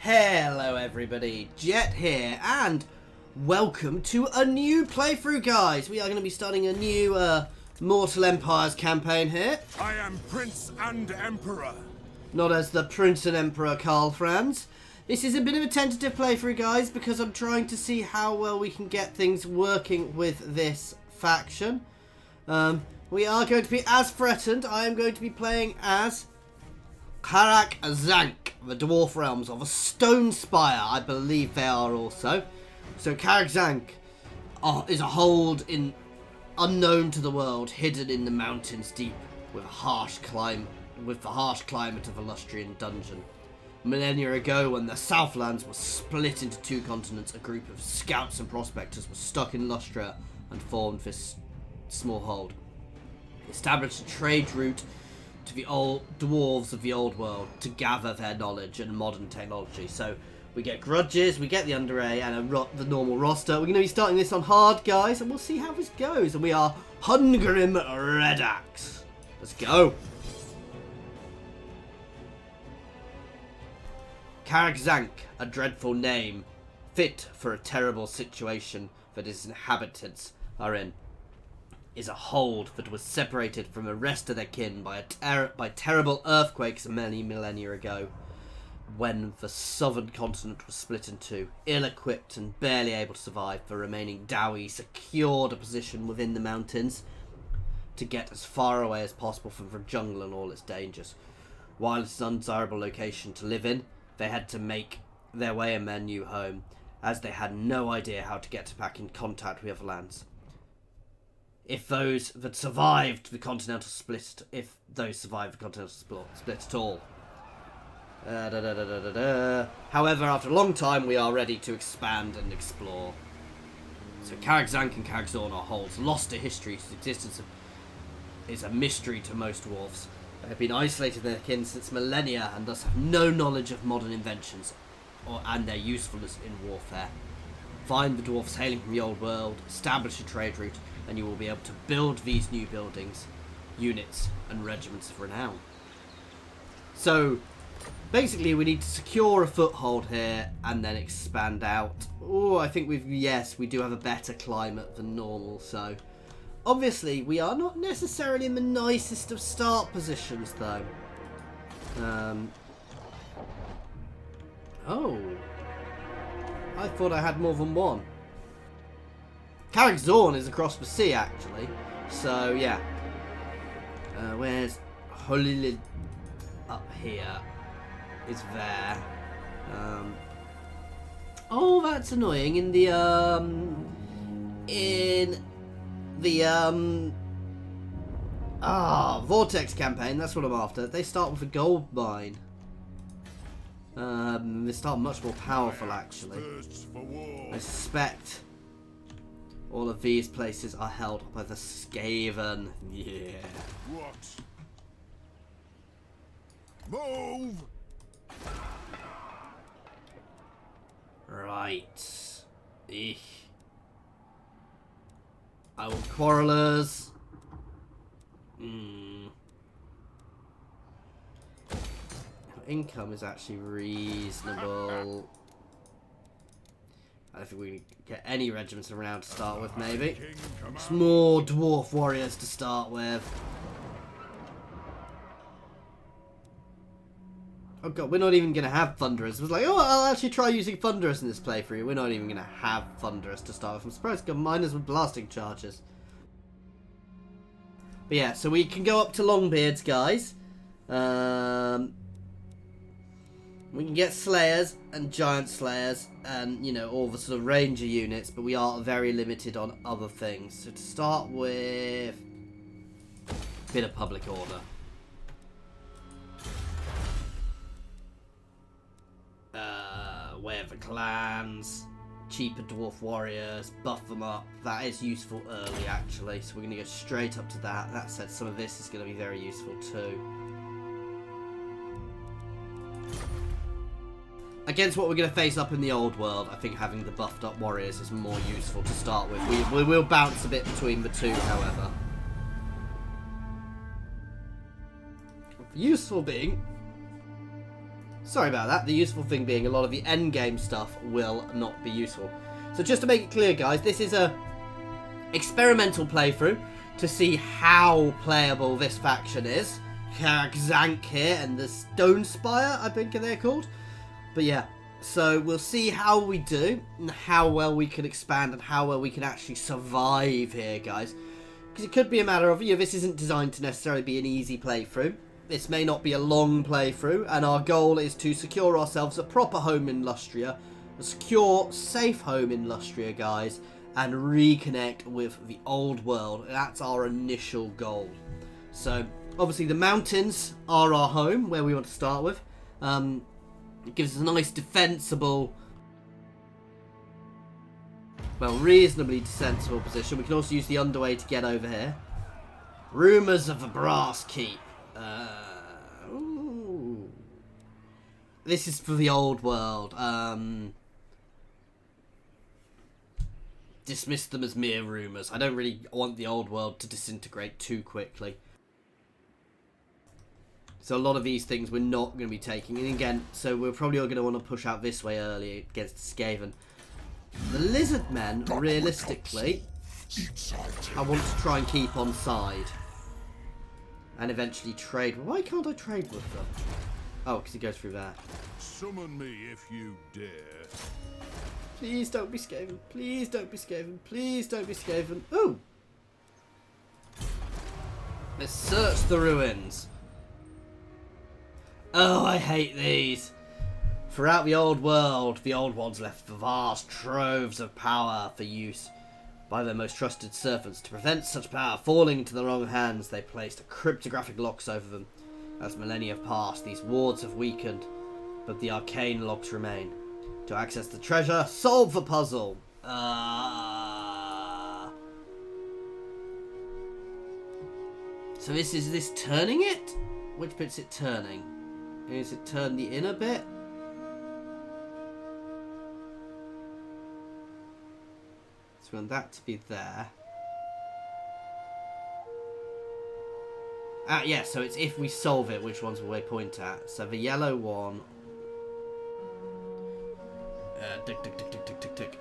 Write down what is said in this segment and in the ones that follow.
Hello everybody, Jet here, and welcome to a new playthrough, guys. We are going to be starting a new Mortal Empires campaign here. I am Prince and Emperor. Not as the Prince and Emperor Karl Franz. This is a bit of a tentative playthrough, guys, because I'm trying to see how well we can get things working with this faction. We are going to be as threatened. I am going to be playing as Karak Zank, the Dwarf Realms of a Stone Spire, I believe they are also. So Karak Zank is a hold unknown to the world, hidden in the mountains deep with the harsh climate of a Lustrian dungeon. Millennia ago, when the Southlands was split into two continents, a group of scouts and prospectors were stuck in Lustria and formed this small hold. Established a trade route to the old dwarves of the old world to gather their knowledge and modern technology. So we get grudges, we get the under A, and the normal roster. We're going to be starting this on hard, guys, and we'll see how this goes. And we are Hungrim Red Axe. Let's go. Karak Zank, a dreadful name, fit for a terrible situation that its inhabitants are in, is a hold that was separated from the rest of their kin by terrible earthquakes many millennia ago, when the southern continent was split in two. Ill-equipped and barely able to survive, the remaining Dawi secured a position within the mountains to get as far away as possible from the jungle and all its dangers. While it's an undesirable location to live in, they had to make their way in their new home, as they had no idea how to get back in contact with other lands. If those that survived the continental split, split at all. However, after a long time, we are ready to expand and explore. So Karak Zank and Karak Zorn are holds lost to history, whose existence is a mystery to most dwarfs. They have been isolated in their kin since millennia and thus have no knowledge of modern inventions and their usefulness in warfare. Find the dwarfs hailing from the old world, establish a trade route, and you will be able to build these new buildings, units, and regiments of renown. So, basically we need to secure a foothold here and then expand out. Oh, I think we do have a better climate than normal, so obviously we are not necessarily in the nicest of start positions, though. Oh, I thought I had more than one. Karak Zorn is across the sea, actually. So, yeah. Where's Holilid? Up here. Is there. Oh, that's annoying. In the Vortex campaign, that's what I'm after. They start with a gold mine. They start much more powerful, actually. I suspect all of these places are held by the Skaven. Yeah. What? Move! Right. Eek. I will quarrelers. Income is actually reasonable. I don't think we can get any regiments around to start with, maybe. Just more dwarf warriors to start with. Oh god, we're not even going to have Thunderers. I was like, oh, I'll actually try using Thunderers in this playthrough. We're not even going to have Thunderers to start with. I'm surprised got miners with blasting charges. But yeah, so we can go up to Longbeards, guys. We can get Slayers and Giant Slayers and, you know, all the sort of Ranger units, but we are very limited on other things. So to start with, a bit of public order. Way of the clans, cheaper dwarf warriors, buff them up. That is useful early, actually, so we're going to go straight up to that. That said, some of this is going to be very useful too. Against what we're going to face up in the old world, I think having the buffed up warriors is more useful to start with. We will bounce a bit between the two, however. Useful being Sorry about that. The useful thing being a lot of the endgame stuff will not be useful. So just to make it clear, guys, this is a experimental playthrough to see how playable this faction is. Karak Zank here and the Stone Spire, I think they're called. But yeah, so we'll see how we do and how well we can expand and how well we can actually survive here, guys. Because it could be a matter of, this isn't designed to necessarily be an easy playthrough. This may not be a long playthrough, and our goal is to secure ourselves a proper home in Lustria, a secure, safe home in Lustria, guys, and reconnect with the old world. That's our initial goal. So, obviously the mountains are our home, where we want to start with. It gives us a nice defensible, well, reasonably defensible position. We can also use the underway to get over here. Rumours of the Brass Keep. Ooh. This is for the old world. Dismiss them as mere rumours. I don't really want the old world to disintegrate too quickly. So a lot of these things we're not going to be taking. And again, so we're probably all going to want to push out this way early against Skaven. The lizard men, realistically, I want to try and keep on side. And eventually trade. Why can't I trade with them? Oh, because he goes through there. Summon me if you dare. Please don't be Skaven. Please don't be Skaven. Please don't be Skaven. Ooh! Let's search the ruins. Oh, I hate these. Throughout the old world, the old ones left vast troves of power for use by their most trusted servants. To prevent such power falling into the wrong hands, they placed cryptographic locks over them. As millennia have passed, these wards have weakened, but the arcane locks remain. To access the treasure, solve the puzzle. So is this turning it? Which bit's it turning? Is it turn the inner bit? So we want that to be there. Yeah, so it's if we solve it, which ones will they point at? So the yellow one. Tick, tick, tick, tick, tick, tick, tick.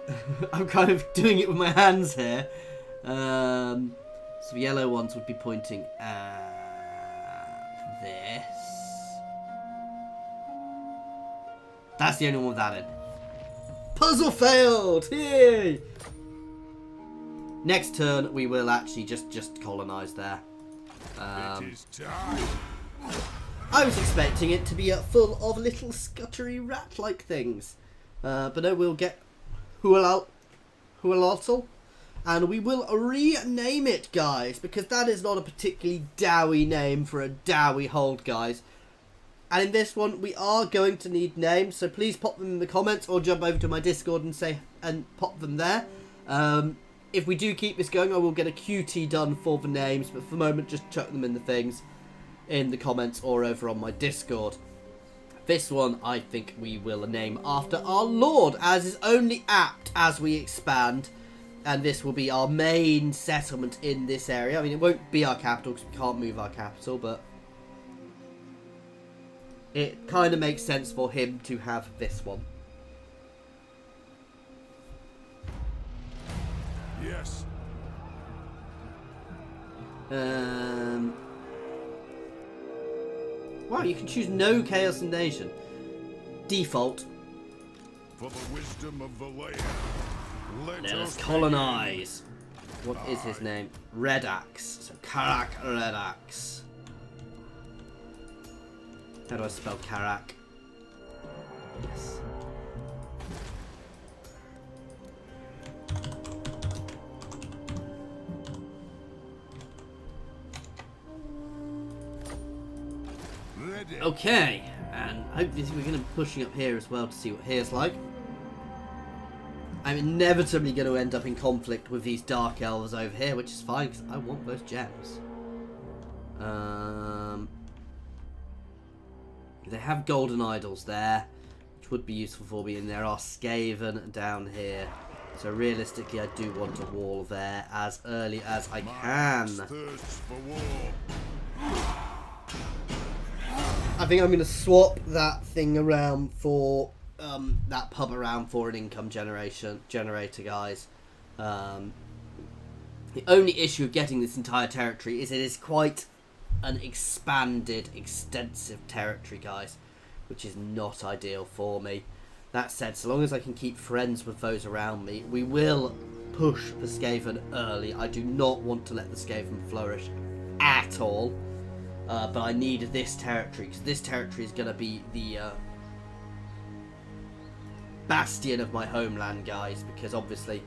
I'm kind of doing it with my hands here. So the yellow ones would be pointing at this. That's the only one with that in. Puzzle failed! Yay! Next turn, we will actually just colonise there. It is time. I was expecting it to be full of little scuttery rat-like things. But no, we'll get Hualaltl, and we will rename it, guys, because that is not a particularly dowy name for a dowy hold, guys. And in this one, we are going to need names, so please pop them in the comments or jump over to my Discord and pop them there. If we do keep this going, I will get a QT done for the names, but for the moment, just chuck them in the things in the comments or over on my Discord. This one, I think we will name after our Lord, as is only apt as we expand. And this will be our main settlement in this area. I mean, it won't be our capital because we can't move our capital, but it kind of makes sense for him to have this one. Yes. Wow, you can choose no Chaos Nation. Default. For the wisdom of the land. Let us colonize. What is his name? Red Axe. So Karak Red Axe. How do I spell Karak? Yes. Okay, and hopefully we're going to be pushing up here as well to see what here's like. I'm inevitably going to end up in conflict with these dark elves over here, which is fine because I want those gems. They have golden idols there, which would be useful for me, and there are Skaven down here. So realistically, I do want a wall there as early as I can. I think I'm going to swap that thing around for that pub around for an income generator, guys. The only issue of getting this entire territory is it is quite an expanded, extensive territory, guys, which is not ideal for me. That said, so long as I can keep friends with those around me, we will push the Skaven early. I do not want to let the Skaven flourish at all. But I need this territory, because this territory is going to be the bastion of my homeland, guys, because obviously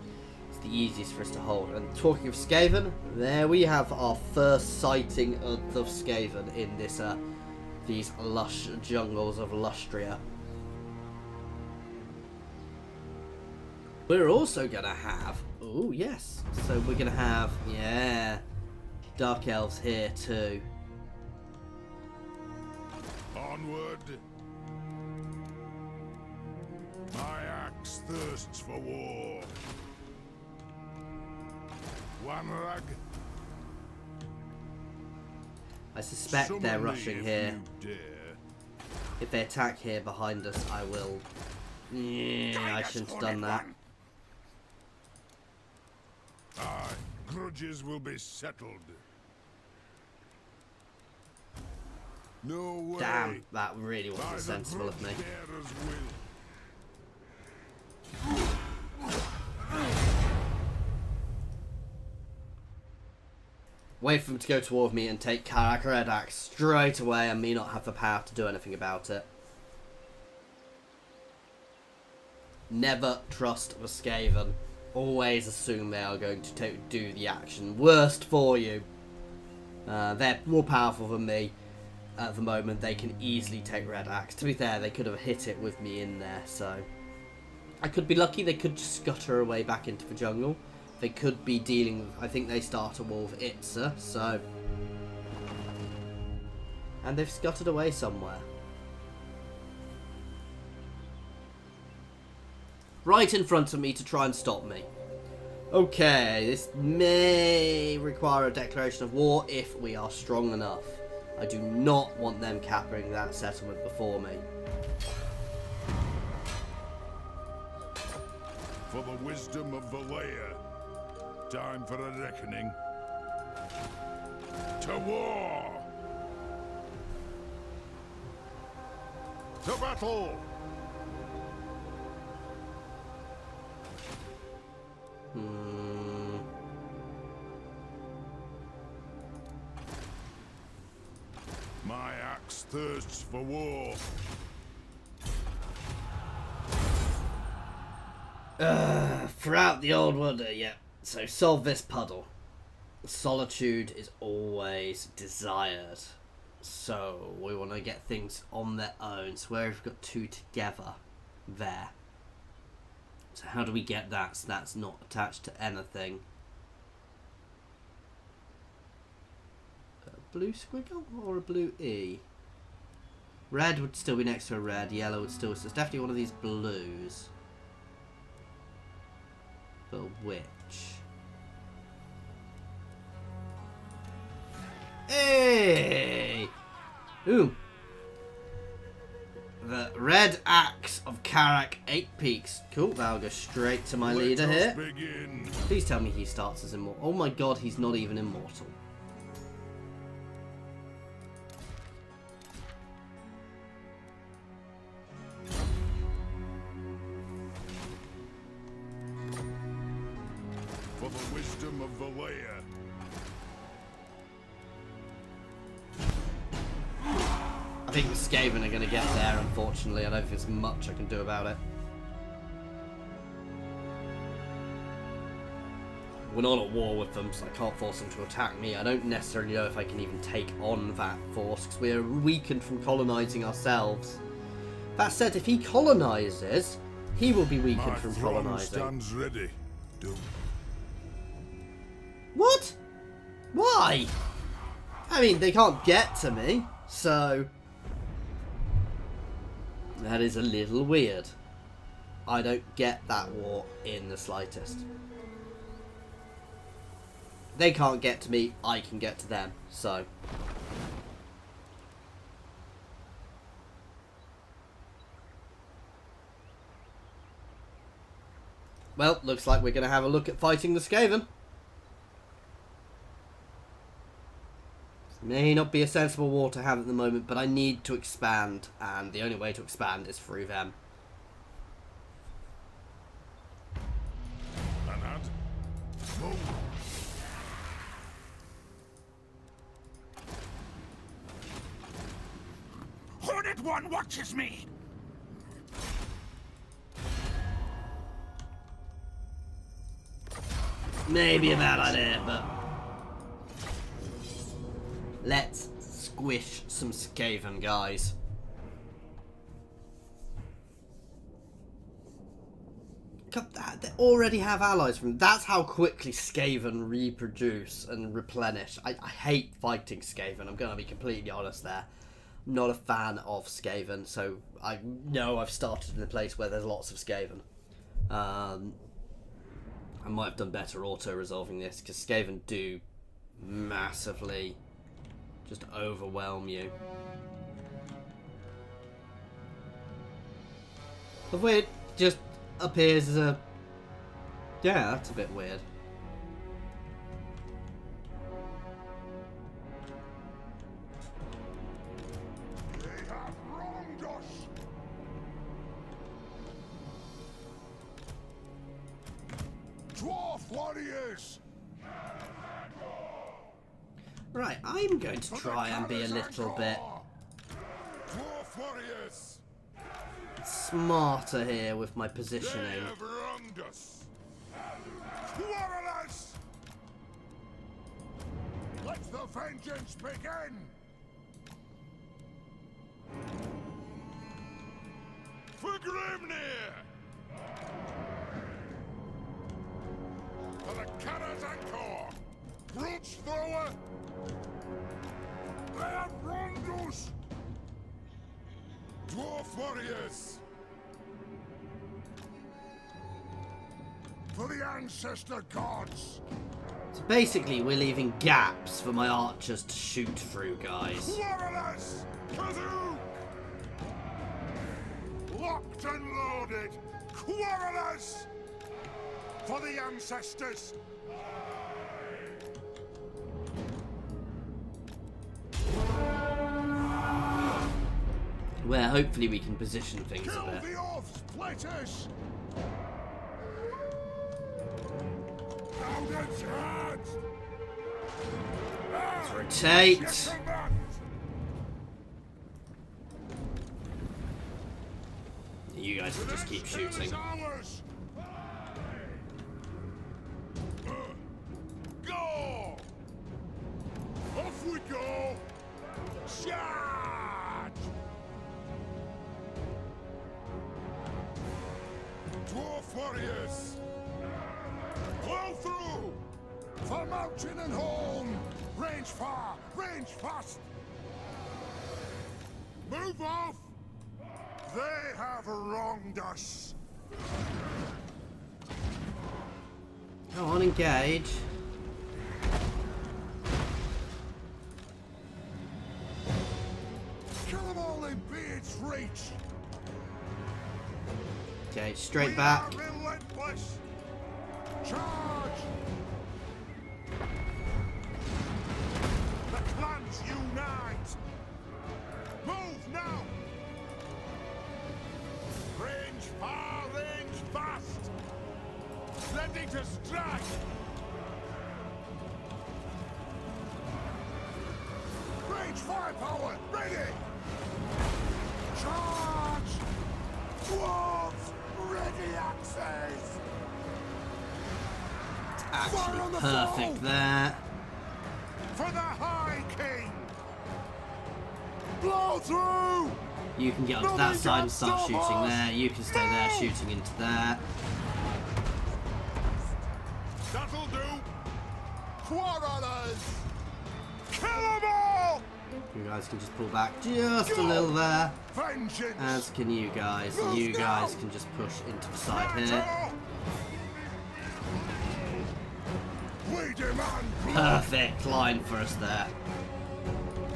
it's the easiest for us to hold. And talking of Skaven, there we have our first sighting of the Skaven in this these lush jungles of Lustria. We're also going to have... Oh, yes. So we're going to have... Yeah. Dark Elves here too. Onward. My axe thirsts for war. WARHAMMER. I suspect Summon they're me rushing if here. you dare. If they attack here behind us, I will... Yeah, I shouldn't have done that. Aye, grudges will be settled. No way. Damn, that really wasn't sensible of me. Wait for them to go to war with me and take Karak Red Axe straight away and me not have the power to do anything about it. Never trust the Skaven. Always assume they are going to do the action. Worst for you. They're more powerful than me. At the moment, they can easily take Red Axe. To be fair, they could have hit it with me in there, so... I could be lucky, they could just scutter away back into the jungle. They could be dealing with... I think they start a war with Itza, so... And they've scuttered away somewhere. Right in front of me to try and stop me. Okay, this may require a declaration of war if we are strong enough. I do not want them capturing that settlement before me. For the wisdom of Valaya, time for a reckoning. To war! To battle! My axe thirsts for war. Throughout the old wonder, yeah. So solve this puddle. Solitude is always desired. So we want to get things on their own. So where we've got two together, there. So how do we get that so that's not attached to anything? A blue squiggle or a blue E? Red would still be next to a red. Yellow would still... So it's definitely one of these blues. But which? Hey! Ooh. The Red Axe of Karak 8 Peaks. Cool, that'll go straight to my leader here. Begin. Please tell me he starts as immortal. Oh my god, he's not even immortal. For the wisdom of Valaya. I think the Skaven are going to get there, unfortunately. I don't think there's much I can do about it. We're not at war with them, so I can't force them to attack me. I don't necessarily know if I can even take on that force, because we're weakened from colonising ourselves. That said, if he colonises, he will be weakened from colonising. Stands ready. Do. What? Why? I mean, they can't get to me, so... That is a little weird. I don't get that war in the slightest. They can't get to me, I can get to them, so... Well, looks like we're going to have a look at fighting the Skaven. May not be a sensible war to have at the moment, but I need to expand, and the only way to expand is through them. Move. Hornet One watches me! Maybe a bad idea, but let's squish some Skaven, guys. They already have allies from. That's how quickly Skaven reproduce and replenish. I hate fighting Skaven. I'm going to be completely honest there. I'm not a fan of Skaven, so I know I've started in a place where there's lots of Skaven. I might have done better auto-resolving this, because Skaven do massively just overwhelm you. The way it just appears as a... Yeah, that's a bit weird. They have wronged us. Dwarf warriors. Right, I'm going to try and be a little bit Dwarf warriors. smarter here with my They positioning. have wronged us. Quarrelers. Let the vengeance begin. For Grimnir. For the Karak Zank, brooch thrower. They have wronged us. Dwarf warriors. For the ancestor gods. So basically, we're leaving gaps for my archers to shoot through, guys. Quarrelers. Kazoo. Locked and loaded. Quarrelers. For the ancestors. Where hopefully we can position things Kill a bit. the oaths, platers. Out its head. Let's rotate. You guys can just keep shooting. Go! Off we go! Charge! Dwarf warriors! Plow through! For mountain and home! Range far! Range fast! Move off! They have wronged us! Come on, engage. Kill them all in Beard's reach! Okay, straight back. We are relentless! Charge! The clans unite! Move now! Range far, range fast! Ready to strike! Range firepower, ready! Charge! Dwarves, ready axes! Actually perfect there. For the High King! Blow through! You can get onto that side and start shooting there. You can stay there shooting into there. That'll do! Quarrelers! Kill them all! You guys can just pull back just a little there. Vengeance! As can you guys. And you guys can just push into the side here. We demand Perfect line for us there.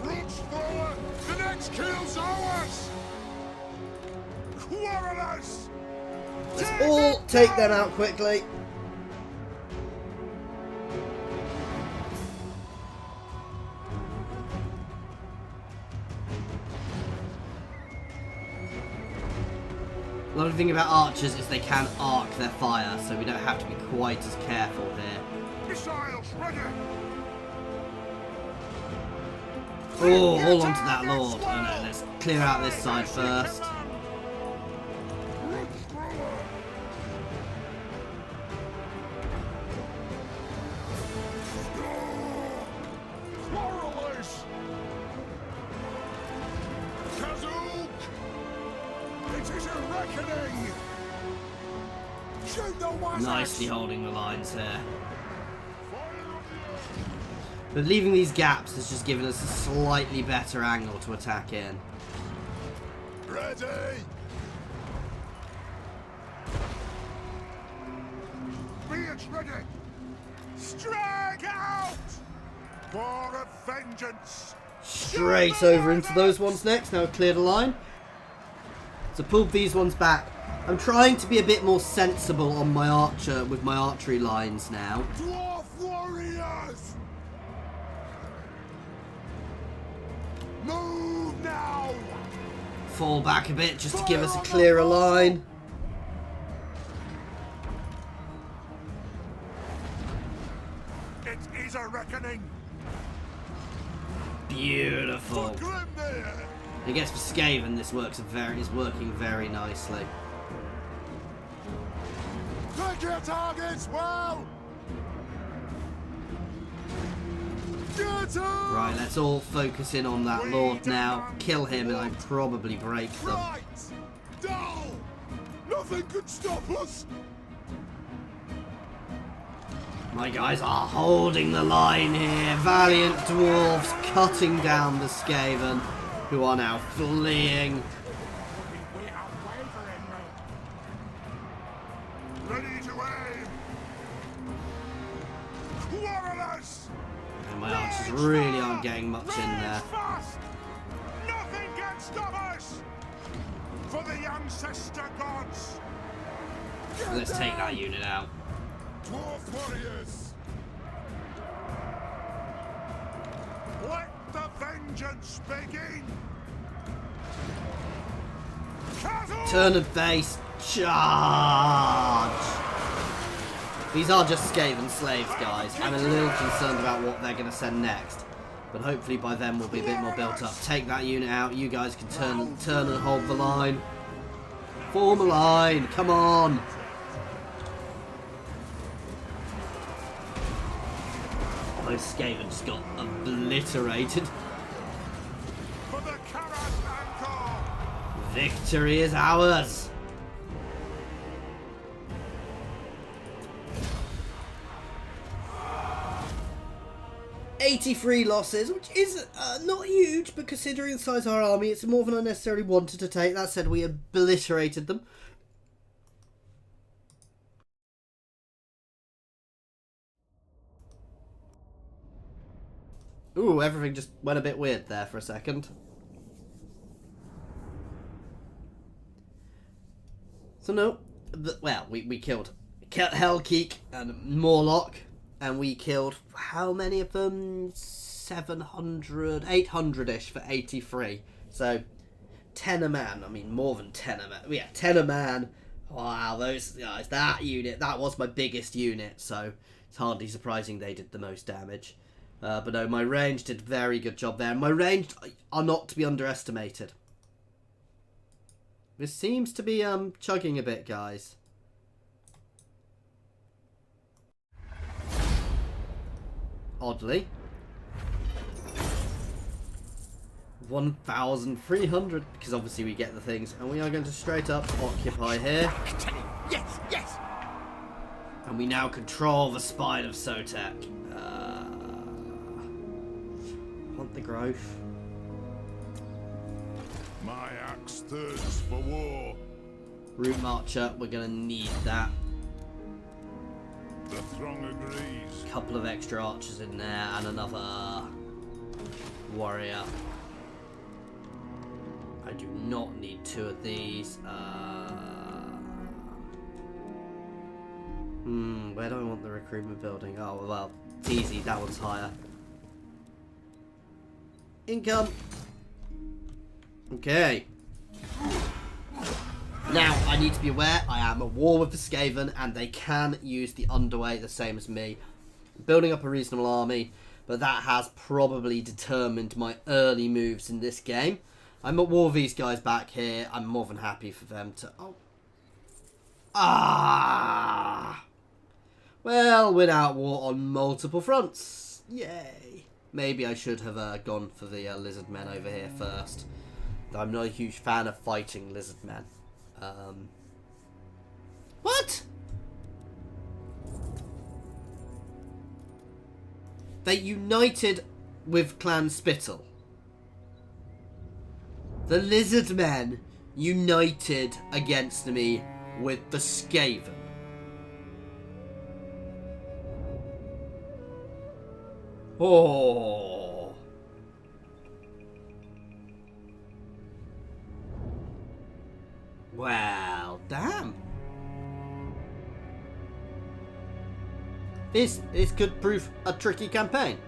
brutes forward! The next kill's ours! Quarrelers! Let's all take them out quickly. Another thing about archers is they can arc their fire, so we don't have to be quite as careful here. Missiles ready. Oh, hold on to that lord. Oh no, let's clear out this side first. Nicely holding the lines here. But leaving these gaps has just given us a slightly better angle to attack in. Ready! Beards ready. Strike out! For a vengeance. Straight over into those ones next. Now we've cleared a line. So pulled these ones back. I'm trying to be a bit more sensible on my archer with my archery lines now. Dwarf warriors! Move now! Fall back a bit just to give us a clearer line. It is a reckoning. Beautiful. Grimnir! I guess for Skaven this is working very nicely. Take your targets well! Get up! Right, let's all focus in on that lord now. Kill him and I'd probably break them. Right! Dull! Nothing could stop us! My guys are holding the line here. Valiant dwarves cutting down the Skaven, who are now fleeing. We are wavering. Ready to aim. Warriors! And my archers really aren't getting much in there. Fast! Nothing can stop us! For the ancestor gods! Let's take that unit out. Dwarf warriors! Let the vengeance begin! Turn and face. Charge! These are just Skaven slaves, guys. I'm a little concerned about what they're going to send next. But hopefully by then we'll be a bit more built up. Take that unit out. You guys can turn and hold the line. Form a line. Come on. Those Skaven just got obliterated. For the Karak Zank! Victory is ours. $83 losses, which is not huge, but considering the size of our army, it's more than I necessarily wanted to take. That said, we obliterated them. Ooh, everything just went a bit weird there for a second. So no, well, we killed Hellkeek and Morlock, and we killed, how many of them? 700, 800-ish for 83. So 10 a man. I mean, more than 10 a man. Yeah, 10 a man. Wow, those guys, that unit, that was my biggest unit, so it's hardly surprising they did the most damage. But no, my range did a very good job there. My range are not to be underestimated. This seems to be chugging a bit, guys. Oddly. 1,300, because obviously we get the things, and we are going to straight up occupy here. Yes, yes! And we now control the spine of Sotek. Want the growth. My axe thirsts for war. Route Marcher, we're going to need that. The throng agrees. Couple of extra archers in there, and another warrior. I do not need two of these. Where do I want the recruitment building? Oh, well, it's easy. That one's higher. Income. Okay. Now, I need to be aware I am at war with the Skaven, and they can use the underway the same as me. Building up a reasonable army, but that has probably determined my early moves in this game. I'm at war with these guys back here. I'm more than happy for them to... Oh. Ah! Well, we're now at war on multiple fronts. Yay. Maybe I should have gone for the lizard men over here first. I'm not a huge fan of fighting lizard men. What? They united with Clan Spittle. The lizard men united against me with the Skaven. Oh. Well, damn. This could prove a tricky campaign.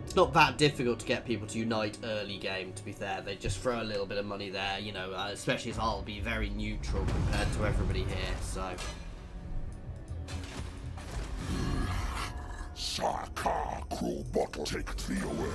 It's not that difficult to get people to unite early game, to be fair. They just throw a little bit of money there, you know, especially as I'll be very neutral compared to everybody here, so... Sarkar, cruel bottle, take thee away.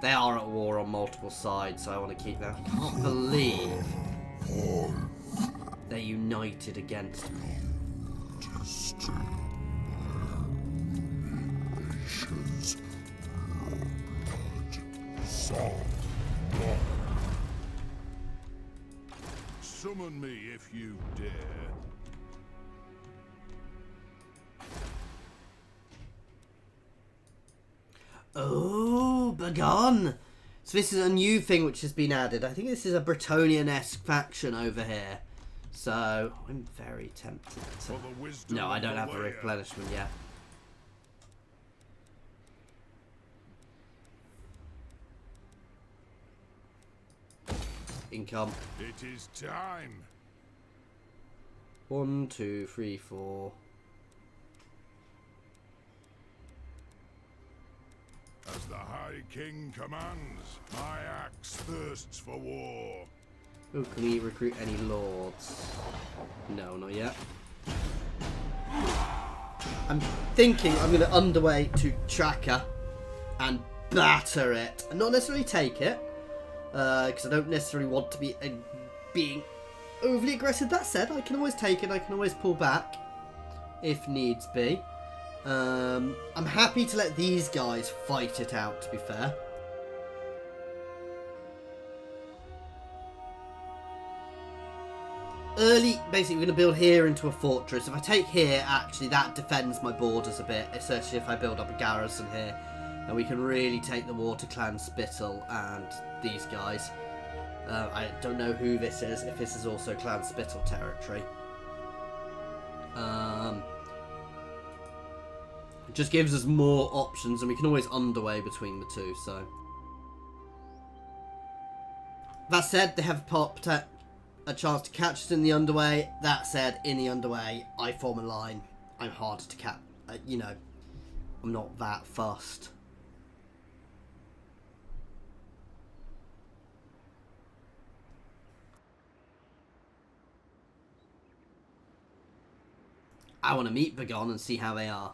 They are at war on multiple sides, so I want to keep that. I can't believe they're united against me. Summon me if you dare. Oh, begone! So this is a new thing which has been added. I think this is a Bretonnian-esque faction over here. So, I'm very tempted to... No, I don't have a replenishment yet. Income. It is time. 1, 2, 3, 4... As the High King commands, my axe thirsts for war. Oh, can we recruit any lords? No, not yet. I'm thinking I'm going to underway to Tracker and batter it. And not necessarily take it, because I don't necessarily want to be being overly aggressive. That said, I can always take it, I can always pull back if needs be. I'm happy to let these guys fight it out, to be fair. Early, basically, we're going to build here into a fortress. If I take here, actually, that defends my borders a bit, especially if I build up a garrison here. And we can really take the war to Clan Spittle and these guys. I don't know who this is, if this is also Clan Spittle territory. It just gives us more options, and we can always underway between the two, so... That said, they have a chance to catch us in the underway. That said, in the underway, I form a line. I'm harder to catch. You know, I'm not that fussed. I want to meet Begone and see how they are.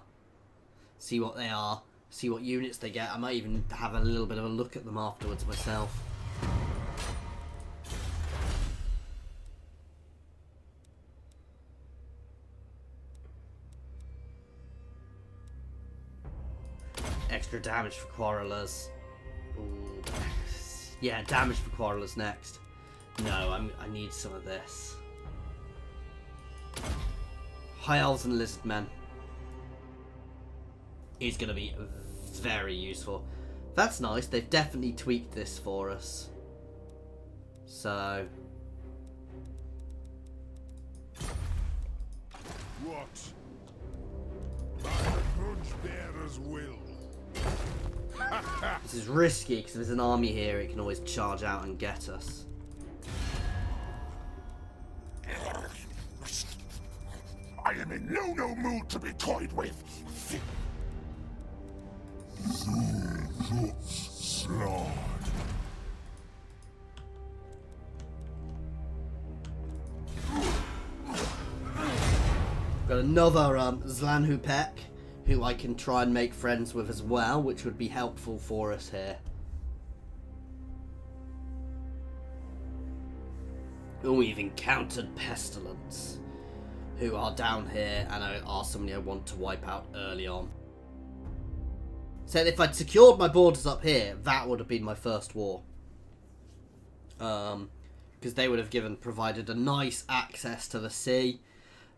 See what they are. See what units they get. I might even have a little bit of a look at them afterwards myself. Extra damage for Quarrelers. Ooh. Yeah, damage for Quarrelers next. No, I need some of this. High Elves and Lizard Men is going to be very useful. That's nice. They've definitely tweaked this for us. So... What Torchbearers will. This is risky because if there's an army here, it can always charge out and get us. I am in no mood to be toyed with. Slod. Got another Zlanhupek, who I can try and make friends with as well, which would be helpful for us here. Oh, we've encountered Pestilence, who are down here and are somebody I want to wipe out early on. So if I'd secured my borders up here, that would have been my first war. Because they would have provided a nice access to the sea.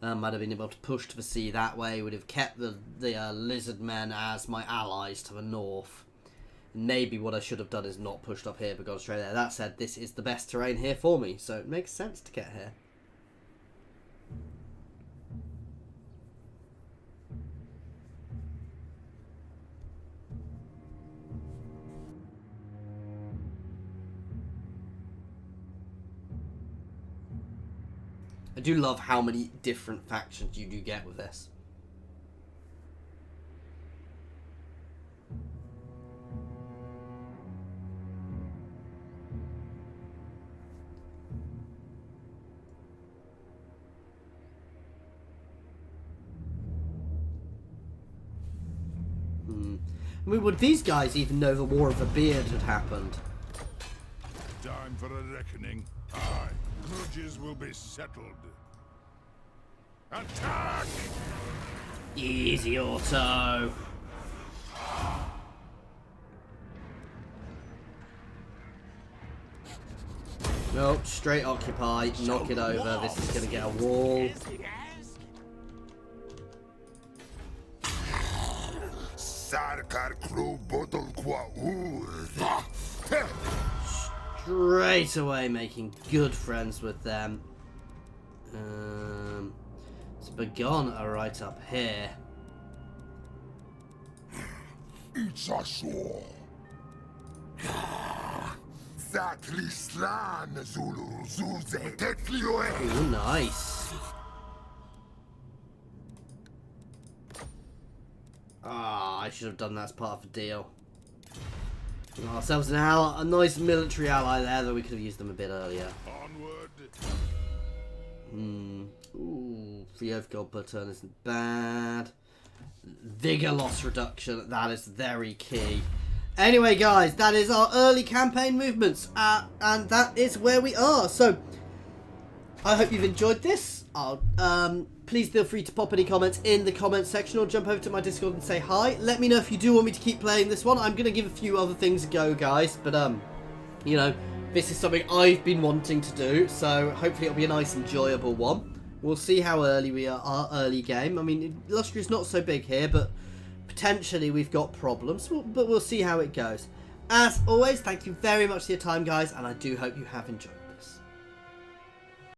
I'd have been able to push to the sea that way. Would have kept the lizard men as my allies to the north. Maybe what I should have done is not pushed up here but gone straight there. That said, this is the best terrain here for me, so it makes sense to get here. I do love how many different factions you do get with this. I mean, would these guys even know the War of the Beard had happened? Time for a reckoning. Aye, grudges will be settled. Attack! Easy auto. Nope, straight occupy, knock it over. This is going to get a wall. Straight away making good friends with them. It's begun right up here. It's a shore. Ooh, nice. Ah, I should have done that as part of the deal. We got ourselves an ally, a nice military ally there, though we could have used them a bit earlier. Onward. Ooh, 3 oath gold per turn isn't bad. Vigor loss reduction, that is very key. Anyway, guys, that is our early campaign movements, and that is where we are. So, I hope you've enjoyed this. Please feel free to pop any comments in the comments section or jump over to my Discord and say hi. Let me know if you do want me to keep playing this one. I'm going to give a few other things a go, guys, but, you know, this is something I've been wanting to do, so hopefully it'll be a nice, enjoyable one. We'll see how early we are, our early game. I mean, Illustria's not so big here, but potentially we've got problems, but we'll see how it goes. As always, thank you very much for your time, guys, and I do hope you have enjoyed.